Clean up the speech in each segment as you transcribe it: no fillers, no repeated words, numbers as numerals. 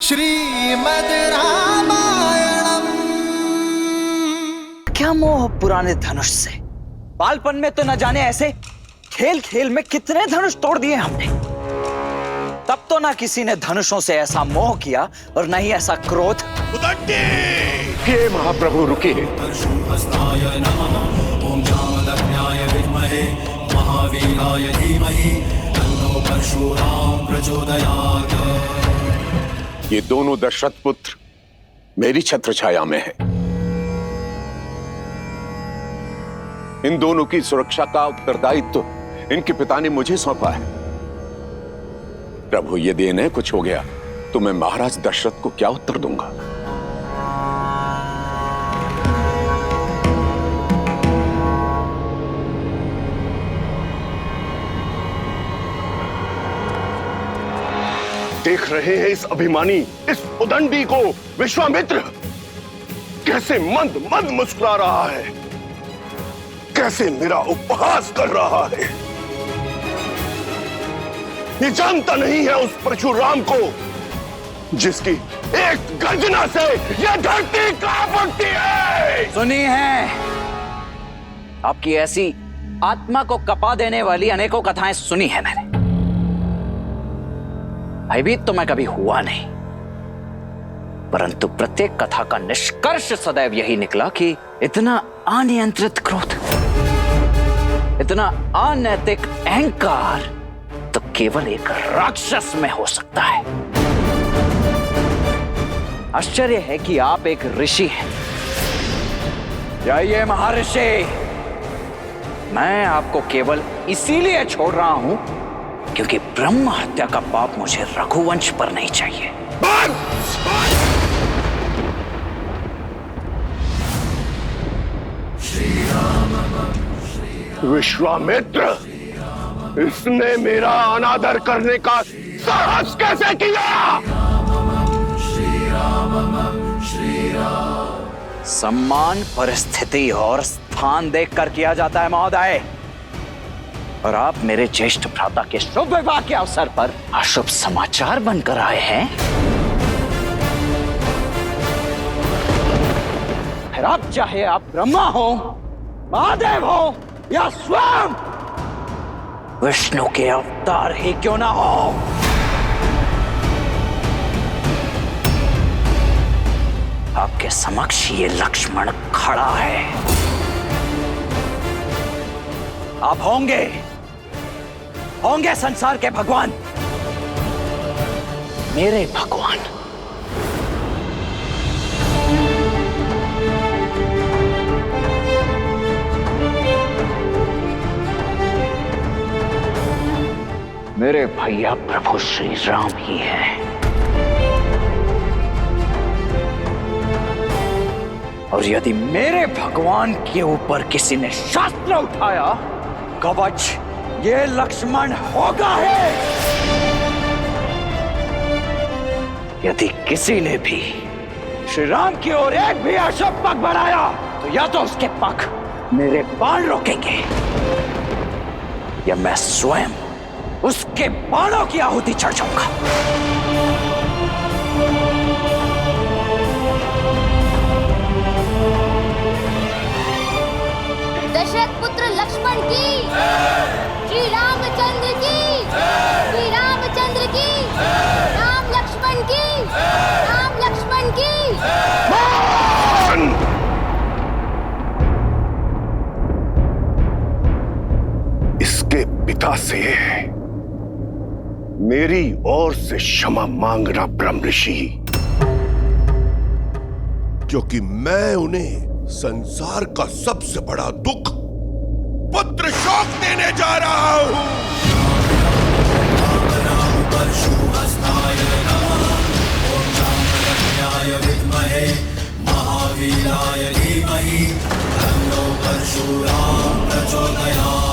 श्रीमद् रामायणम। क्या मोह पुराने धनुष से। बालपन में तो न जाने ऐसे खेल खेल में कितने धनुष तोड़ दिए हमने। तब तो ना किसी ने धनुषों से ऐसा मोह किया और न ही ऐसा क्रोध। हे महाप्रभु रुकिए। ये दोनों दशरथ पुत्र मेरी छत्र छाया में है। इन दोनों की सुरक्षा का उत्तरदायित्व इनके पिता ने मुझे सौंपा है। प्रभु यदि इन्हें कुछ हो गया तो मैं महाराज दशरथ को क्या उत्तर दूंगा? देख रहे हैं इस अभिमानी, इस उदंडी को विश्वामित्र कैसे मंद मंद मुस्कुरा रहा है, कैसे मेरा उपहास कर रहा है। ये जानता नहीं है उस परशुराम को जिसकी एक गर्जना से यह धरती कांप उठती है। सुनी है आपकी ऐसी आत्मा को कपा देने वाली अनेकों कथाएं सुनी है मैंने। भयभीत तो मैं कभी हुआ नहीं, परंतु प्रत्येक कथा का निष्कर्ष सदैव यही निकला कि इतना अनियंत्रित क्रोध, इतना अनैतिक अहंकार तो केवल एक राक्षस में हो सकता है। आश्चर्य है कि आप एक ऋषि हैं। जाइए महर्षि, मैं आपको केवल इसीलिए छोड़ रहा हूं क्योंकि ब्रह्म हत्या का पाप मुझे रघुवंश पर नहीं चाहिए। विश्वामित्र, इसने मेरा अनादर करने का साहस कैसे किया? सम्मान परिस्थिति और स्थान देखकर किया जाता है महोदय, और आप मेरे ज्येष्ठ भ्राता के शुभ विवाह के अवसर पर अशुभ समाचार बनकर आए हैं। फिर आप चाहे आप ब्रह्मा हो, महादेव हो या स्वयं विष्णु के अवतार ही क्यों ना हो, आपके समक्ष ये लक्ष्मण खड़ा है। आप होंगे संसार के भगवान, मेरे भगवान। मेरे भैया प्रभु श्री राम ही हैं। और यदि मेरे भगवान के ऊपर किसी ने शास्त्र उठाया, कवच ये लक्ष्मण होगा है। यदि किसी ने भी श्री राम की ओर एक भी अशुभ पग बढ़ाया तो या तो उसके पग मेरे बाण रोकेंगे या मैं स्वयं उसके बाणों की आहुति चढ़ जाऊंगा। दशरथ पुत्र लक्ष्मण की, श्री रामचंद्र की, श्री रामचंद्र की, राम लक्ष्मण की, राम लक्ष्मण की। इसके पिता से मेरी ओर से क्षमा मांगना ब्रह्म ऋषि, क्योंकि मैं उन्हें संसार का सबसे बड़ा दुख पुत्र शोक देने जा रहा हूं। महावीराय धीमहि तन्नो परशुराम प्रचोदयात्।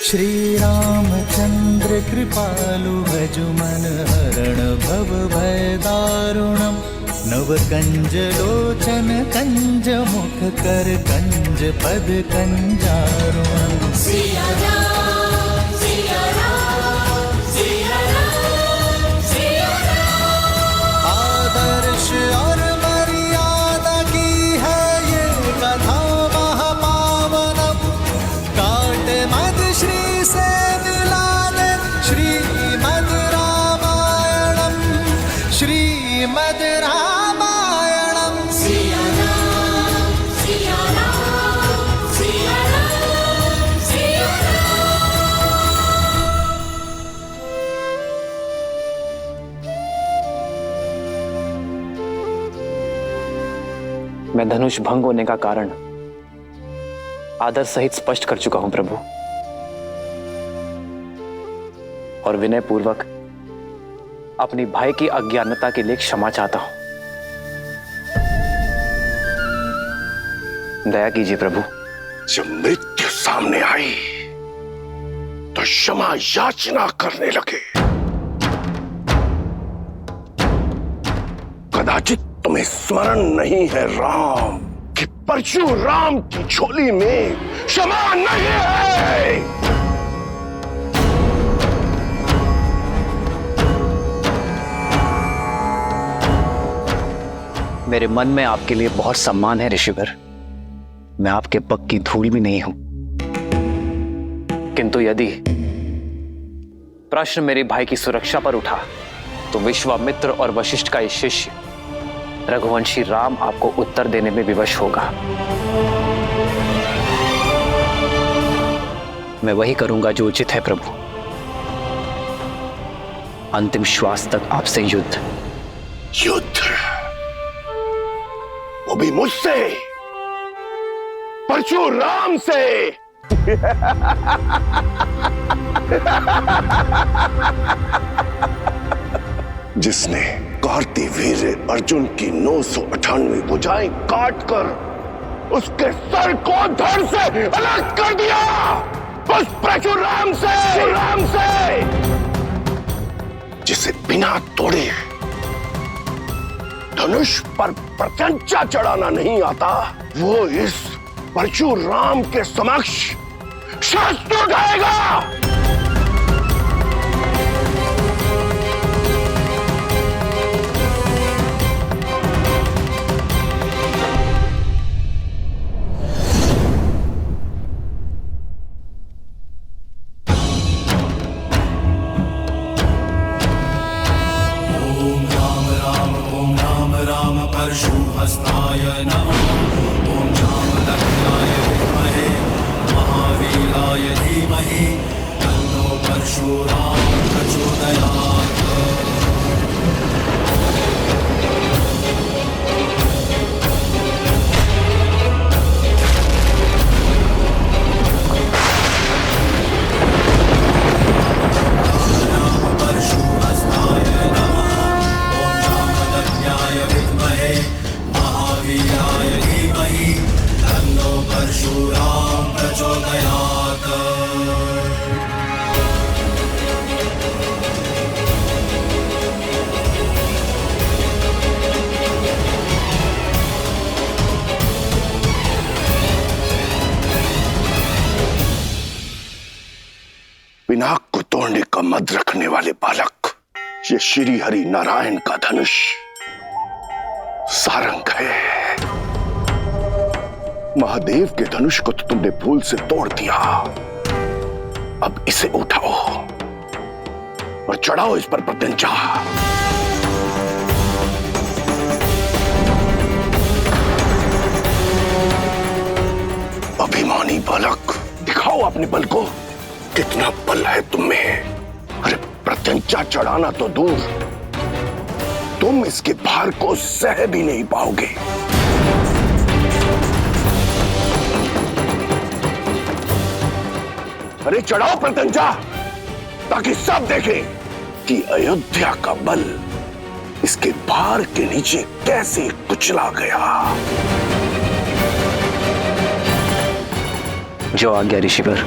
श्री रामचंद्र कृपालु भजु मन हरण भव भय दारुणम नव कंज लोचन कंज मुख कर कंज पद कंजारुणम। सिया राम सिया राम सिया राम सिया राम। आदर्श और मर्यादा की है ये कथा महापावनम काट मद श्री से मिला दे श्रीमद रामायणम श्रीमद रामायणम। सिया राम सिया राम सिया राम सिया मैं धनुष भंग होने का कारण आदर सहित स्पष्ट कर चुका हूं प्रभु, और विनय पूर्वक अपनी भाई की अज्ञानता के लिए क्षमा चाहता हूं। दया कीजिए प्रभु। जब मृत्यु सामने आई तो क्षमा याचना करने लगे। कदाचित तुम्हें स्मरण नहीं है राम कि परशुराम की झोली में क्षमा नहीं है। मेरे मन में आपके लिए बहुत सम्मान है ऋषिवर, मैं आपके पग की धूल भी नहीं हूं, किंतु यदि प्रश्न मेरे भाई की सुरक्षा पर उठा तो विश्वामित्र और वशिष्ठ का ये शिष्य रघुवंशी राम आपको उत्तर देने में विवश होगा। मैं वही करूंगा जो उचित है प्रभु। अंतिम श्वास तक आपसे युद्ध। युद्ध वो भी मुझसे, परशुराम से। जिसने कार्तिवीर्य अर्जुन की 998 भुजाएं काटकर उसके सर को धड़ से अलग कर दिया, उस परशुराम से जिसे बिना तोड़े धनुष पर प्रत्यंचा चढ़ाना नहीं आता, वो इस परशुराम के समक्ष शस्त्र उठाएगा। परशुहस्ताय नमः। ओम जामदग्नाय विद्महे महावीराय धीमहि तन्नो परशुराम प्रचोदयात्। परशुहस्ताय नमः। ओम जामदग्नाय विद्महे महावीराय धीमहि तन्नो परशुराम प्रचोदयात्। पिनाक को तोड़ने का मद रखने वाले बालक, ये श्री हरि नारायण का धनुष सारंग है। महादेव के धनुष को तो तुमने भूल से तोड़ दिया, अब इसे उठाओ और चढ़ाओ इस पर प्रत्यंचा। अभिमानी बालक, दिखाओ अपने बल को, कितना बल है तुम में। अरे प्रत्यंचा चढ़ाना तो दूर, तुम इसके भार को सह भी नहीं पाओगे। अरे चढ़ाओ प्रत्यंचा, ताकि सब देखें कि अयोध्या का बल इसके भार के नीचे कैसे कुचला गया। जो आज्ञा ऋषिवर।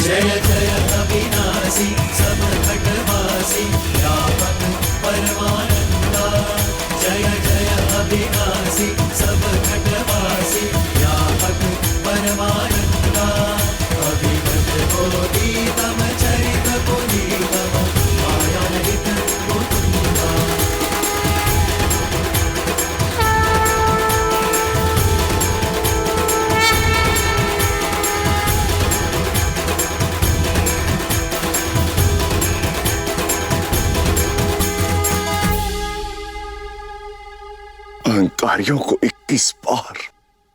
जय जय अविनाशी सब घटवासी व्यापक परमानंदा जय जय अविनाशी सब घटवासी व्यापक परमानंदा अभिगत बोधितम चरित पुनीतम मायाहित मुकुंदा अहंकारियों को 21 बार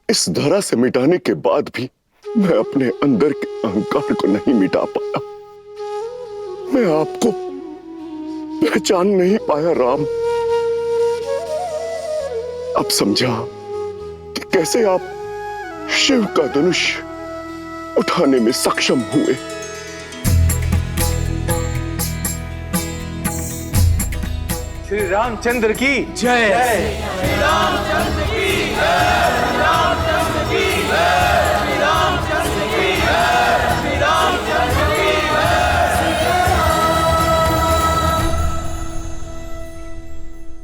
इस धरा से मिटाने के बाद भी मैं अपने अंदर के अहंकार को नहीं मिटा पाया। मैं आपको पहचान नहीं पाया राम। अब समझा कि कैसे आप शिव का धनुष उठाने में सक्षम हुए। श्री रामचंद्र की जय।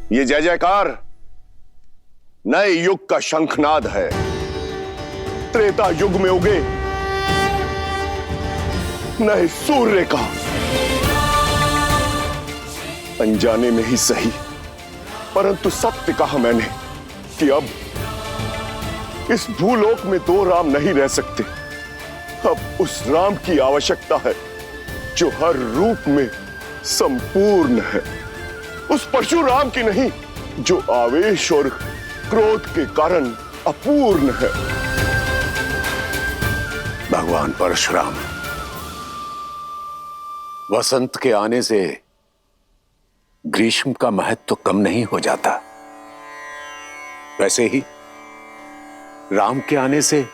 ये जय जयकार नए युग का शंखनाद है। त्रेता युग में उगे नए सूर्य का। अनजाने में ही सही परंतु सत्य कहा मैंने कि अब इस भूलोक में दो राम नहीं रह सकते। अब उस राम की आवश्यकता है जो हर रूप में संपूर्ण है। उस परशुराम की नहीं जो आवेश और क्रोध के कारण अपूर्ण है। भगवान परशुराम, वसंत के आने से ग्रीष्म का महत्व तो कम नहीं हो जाता, वैसे ही राम के आने से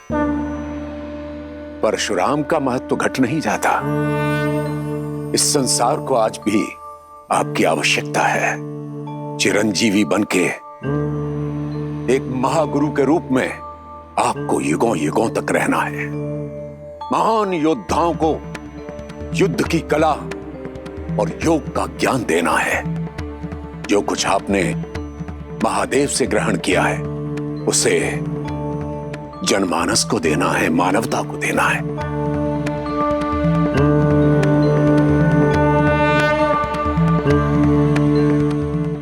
परशुराम का महत्व तो घट नहीं जाता। इस संसार को आज भी आपकी आवश्यकता है। चिरंजीवी बनके एक महागुरु के रूप में आपको युगों युगों तक रहना है। महान योद्धाओं को युद्ध की कला और योग का ज्ञान देना है। जो कुछ आपने महादेव से ग्रहण किया है उसे जनमानस को देना है, मानवता को देना है।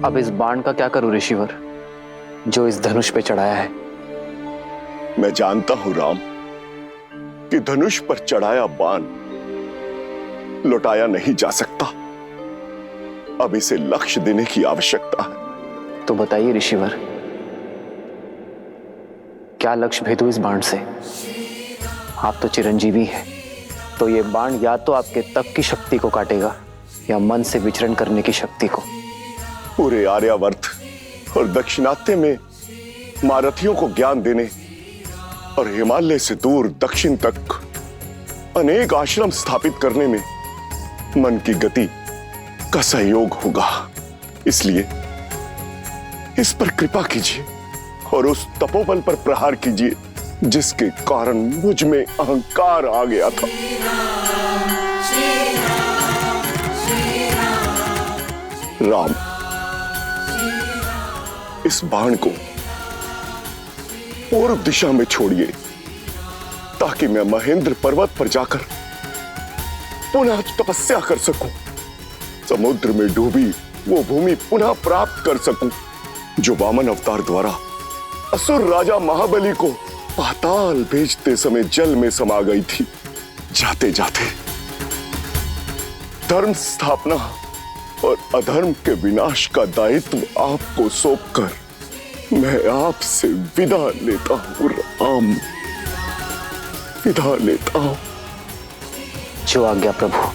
अब इस बाण का क्या करूं ऋषिवर, जो इस धनुष पे चढ़ाया है? मैं जानता हूं राम कि धनुष पर चढ़ाया बाण लौटाया नहीं जा सकता। अब इसे लक्ष्य देने की आवश्यकता है। तो बताइए ऋषिवर, क्या लक्ष्य भेदू इस बाण से? आप तो चिरंजीवी हैं, तो ये बाण या तो आपके तप की शक्ति को काटेगा या मन से विचरण करने की शक्ति को। पूरे आर्यावर्त और दक्षिणात्य में महारथियों को ज्ञान देने और हिमालय से दूर दक्षिण तक अनेक आश्रम स्थापित करने में मन की गति का सहयोग होगा। इसलिए इस पर कृपा कीजिए और उस तपोबल पर प्रहार कीजिए जिसके कारण मुझ में अहंकार आ गया था। राम, इस बाण को पूर्व दिशा में छोड़िए ताकि मैं महेंद्र पर्वत पर जाकर पुनः तपस्या कर सकूं, समुद्र में डूबी वो भूमि पुनः प्राप्त कर सकूं जो वामन अवतार द्वारा असुर राजा महाबली को पाताल भेजते समय जल में समा गई थी। जाते जाते धर्म स्थापना और अधर्म के विनाश का दायित्व आपको सौंपकर मैं आपसे विदा लेता हूं राम, विदा लेता हूं। जो आज्ञा प्रभु।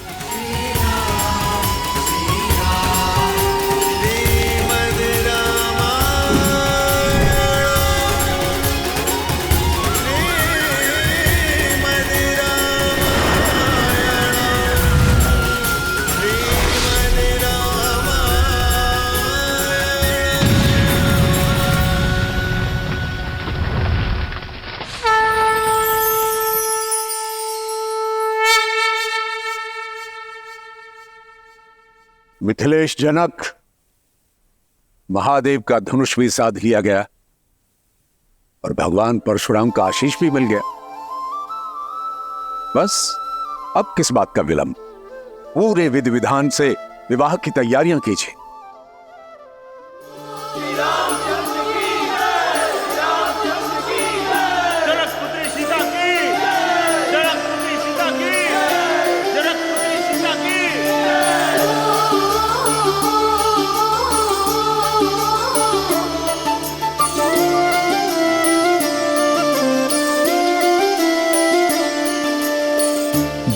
मिथिलेश जनक, महादेव का धनुष भी साध लिया गया और भगवान परशुराम का आशीष भी मिल गया। बस अब किस बात का विलंब? पूरे विधि विधान से विवाह की तैयारियां कीजिए।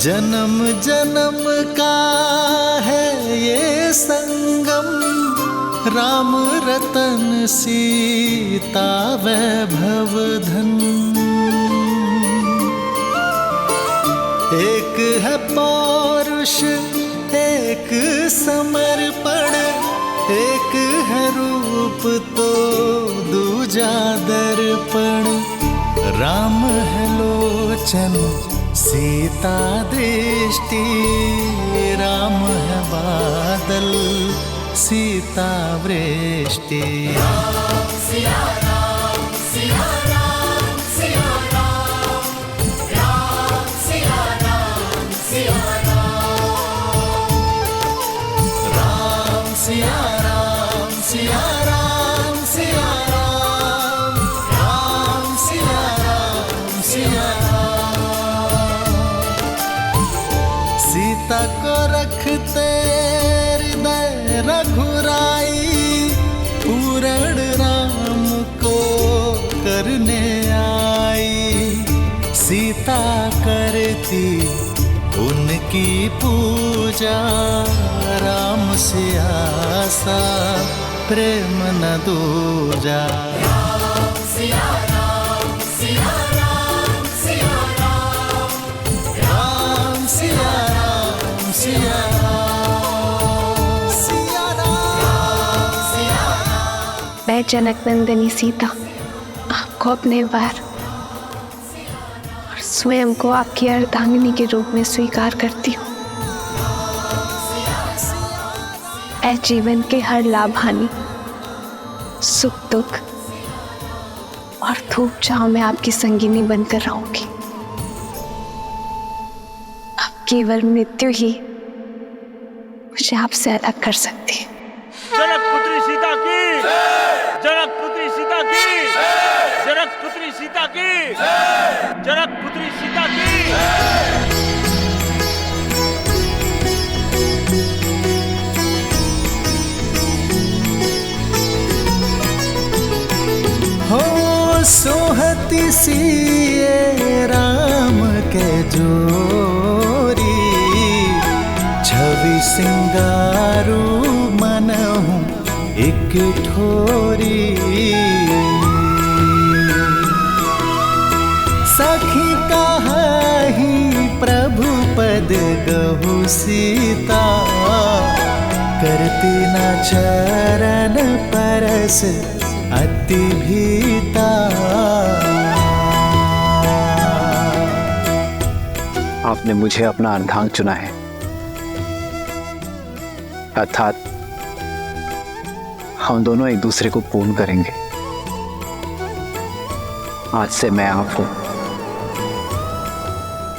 जन्म जन्म का है ये संगम, राम रतन सीता वैभव धन। एक है पौरुष एक समर्पण, एक है रूप तो दूजा दर्पण। राम है लोचन सीता दृष्टि, राम है बादल सीता वृष्टि। राम सिया राम सिया राम सिया राम, राम सिया राम सिया राम, राम सिया राम सिया राम सिया राम, राम सिया राम सिया राम। सीता को रखते हृदय रघुराई, पूरण राम को करने आई। सीता करती उनकी पूजा, राम से आसा प्रेम न दूजा। राम सिया राम सिया राम सिया राम, राम सिया राम सिया राम सिया राम सिया राम। मैं जनक नंदिनी सीता आपको अपने वार और स्वयं को आपकी अर्धांगिनी के रूप में स्वीकार करती हूँ। मैं जीवन के हर लाभ हानि, सुख दुख और धूप छांव में आपकी संगिनी बनकर रहूंगी। अब केवल मृत्यु ही मुझे आपसे अलग कर सकती है। जनकपुत्री सीता की, जनकपुत्री सीता की, जनकपुत्री सीता की, जनकपुत्री सीता की। हो सोहती सिए राम के जोरी, छवि सिंगारू मनहूं एक ठोरी। सखी कहाही प्रभु पद गहु सीता, करती न चरण परस अति भीता। आपने मुझे अपना अर्धांग चुना है, अर्थात हम दोनों एक दूसरे को पूर्ण करेंगे। आज से मैं आप हूं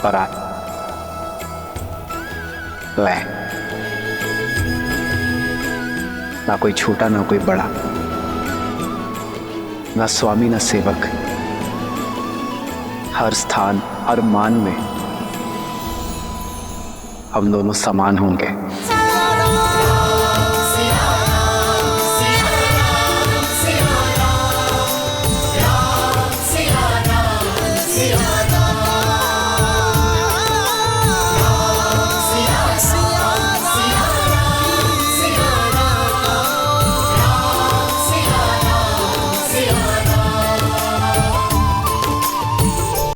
और आप मैं, ना कोई छोटा ना कोई बड़ा, ना स्वामी ना सेवक। हर स्थान हर मान में हम दोनों समान होंगे।